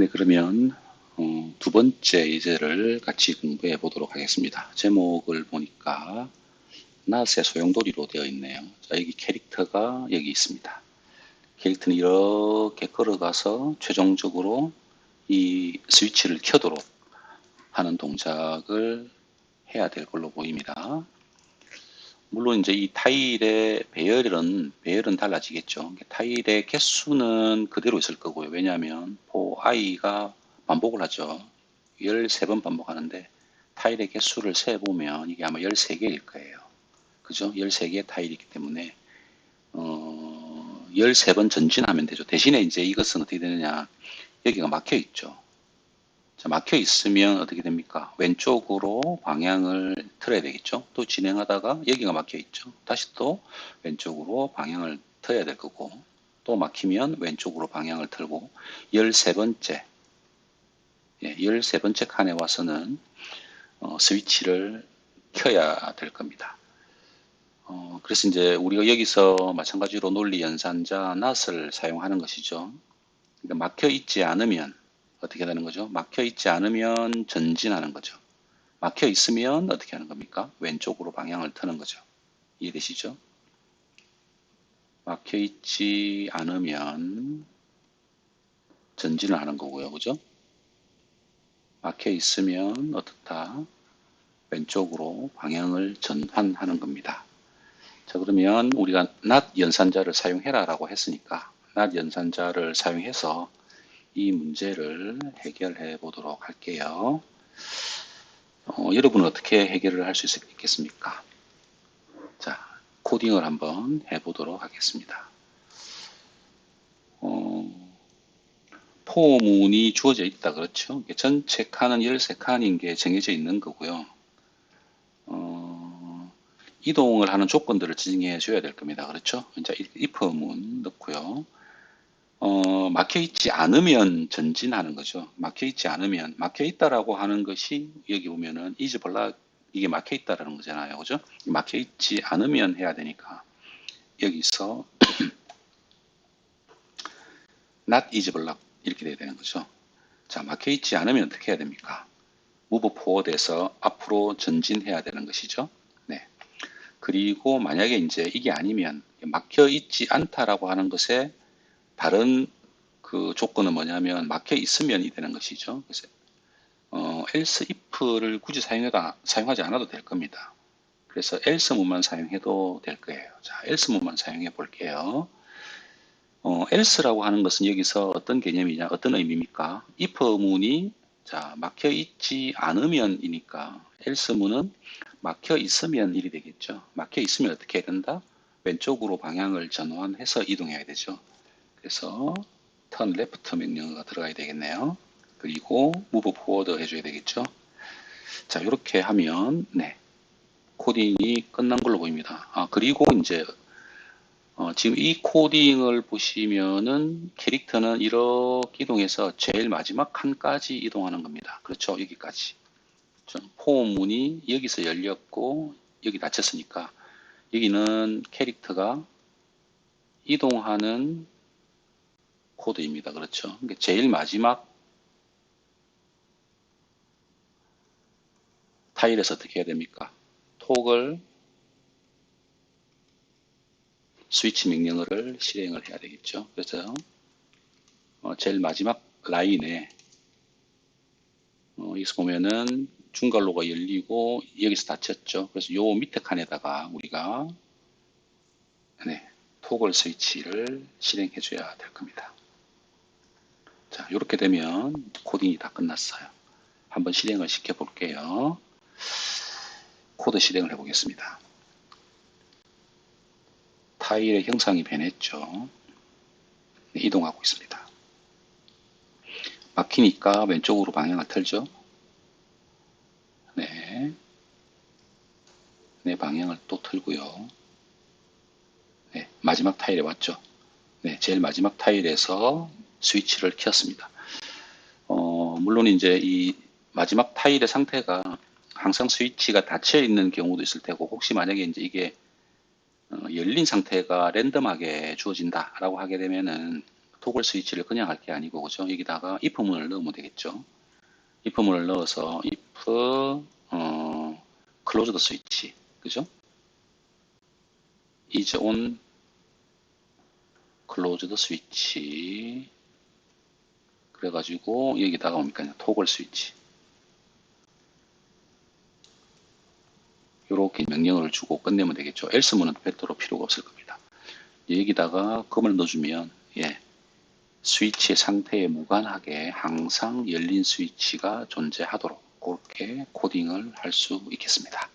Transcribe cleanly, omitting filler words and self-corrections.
네, 그러면 두 번째 예제를 같이 공부해 보도록 하겠습니다. 제목을 보니까 낫의 소용돌이로 되어 있네요. 자, 여기 캐릭터가 여기 있습니다. 캐릭터는 이렇게 걸어가서 최종적으로 이 스위치를 켜도록 하는 동작을 해야 될 걸로 보입니다. 물론 이제 이 타일의 배열은 달라지겠죠. 타일의 개수는 그대로 있을 거고요. 왜냐하면 i가 반복을 하죠. 13번 반복하는데 타일의 개수를 세보면 이게 아마 13개일 거예요. 그죠? 13개의 타일이기 때문에 13번 전진하면 되죠. 대신에 이제 이것은 어떻게 되느냐. 여기가 막혀 있죠. 자, 막혀 있으면 어떻게 됩니까? 왼쪽으로 방향을 틀어야 되겠죠. 또 진행하다가 여기가 막혀 있죠. 다시 또 왼쪽으로 방향을 틀어야 될 거고, 또 막히면 왼쪽으로 방향을 틀고, 13번째, 13번째 칸에 와서는 스위치를 켜야 될 겁니다. 그래서 이제 우리가 여기서 마찬가지로 논리 연산자 not을 사용하는 것이죠. 그러니까 막혀 있지 않으면 어떻게 되는 거죠? 막혀 있지 않으면 전진하는 거죠. 막혀 있으면 어떻게 하는 겁니까? 왼쪽으로 방향을 트는 거죠. 이해되시죠? 막혀 있지 않으면 전진을 하는 거고요. 그죠? 막혀 있으면 어떻다? 왼쪽으로 방향을 전환하는 겁니다. 자, 그러면 우리가 not 연산자를 사용해라 라고 했으니까 not 연산자를 사용해서 이 문제를 해결해 보도록 할게요. 여러분은 어떻게 해결을 할 수 있겠습니까? 자, 코딩을 한번 해보도록 하겠습니다. 포문이 주어져 있다. 그렇죠? 전체 칸은 13칸인 게 정해져 있는 거고요. 이동을 하는 조건들을 지정해 줘야 될 겁니다. 그렇죠? 이제 if문 넣고요. 막혀 있지 않으면 전진하는 거죠. 막혀 있지 않으면, 막혀 있다라고 하는 것이 여기 보면은 is block 이게 막혀 있다라는 거잖아요. 그죠? 막혀 있지 않으면 해야 되니까 여기서 not is block 이렇게 돼야 되는 거죠. 자, 막혀 있지 않으면 어떻게 해야 됩니까? move forward에서 앞으로 전진해야 되는 것이죠. 네. 그리고 만약에 이제 이게 아니면 막혀 있지 않다라고 하는 것에 다른 그 조건은 뭐냐면 막혀 있으면이 되는 것이죠. 그래서 else if를 굳이 사용하지 않아도 될 겁니다. 그래서 else문만 사용해도 될 거예요. 자, else문만 사용해 볼게요. else라고 하는 것은 여기서 어떤 개념이냐, 어떤 의미입니까? if문이 자, 막혀 있지 않으면이니까 else문은 막혀 있으면 일이 되겠죠. 막혀 있으면 어떻게 해야 된다? 왼쪽으로 방향을 전환해서 이동해야 되죠. 그래서 turn left 명령어가 들어가야 되겠네요. 그리고 move forward 해줘야 되겠죠. 자, 이렇게 하면 네, 코딩이 끝난 걸로 보입니다. 그리고 이제 지금 이 코딩을 보시면은 캐릭터는 이렇게 이동해서 제일 마지막 칸까지 이동하는 겁니다. 그렇죠? 여기까지. 폼 문이 여기서 열렸고 여기 닫혔으니까 여기는 캐릭터가 이동하는 코드입니다. 그렇죠? 그러니까 제일 마지막 타일에서 어떻게 해야 됩니까? 톡을 스위치 명령어를 실행을 해야 되겠죠. 그래서 제일 마지막 라인에 여기서 보면은 중괄로가 열리고 여기서 닫혔죠. 그래서 요 밑에 칸에다가 우리가 네, 토글 스위치를 실행해 줘야 될 겁니다. 자, 이렇게 되면 코딩이 다 끝났어요. 한번 실행을 시켜 볼게요. 코드 실행을 해 보겠습니다. 타일의 형상이 변했죠. 네, 이동하고 있습니다. 막히니까 왼쪽으로 방향을 틀죠. 네. 네, 방향을 또 틀고요. 네, 마지막 타일에 왔죠. 네, 제일 마지막 타일에서 스위치를 켰습니다. 물론 이제 이 마지막 타일의 상태가 항상 스위치가 닫혀 있는 경우도 있을 테고, 혹시 만약에 이제 이게 열린 상태가 랜덤하게 주어진다라고 하게 되면은 토글 스위치를 그냥 할 게 아니고, 그죠? 여기다가 if문을 넣으면 되겠죠. if문을 넣어서 if closed 스위치, 그죠? is on closed 스위치. 그래가지고 여기다가 뭡니까? 토글 스위치. 이렇게 명령어를 주고 끝내면 되겠죠. else문은 별도로 필요가 없을 겁니다. 여기다가 그걸 넣어주면 예, 스위치의 상태에 무관하게 항상 열린 스위치가 존재하도록 그렇게 코딩을 할 수 있겠습니다.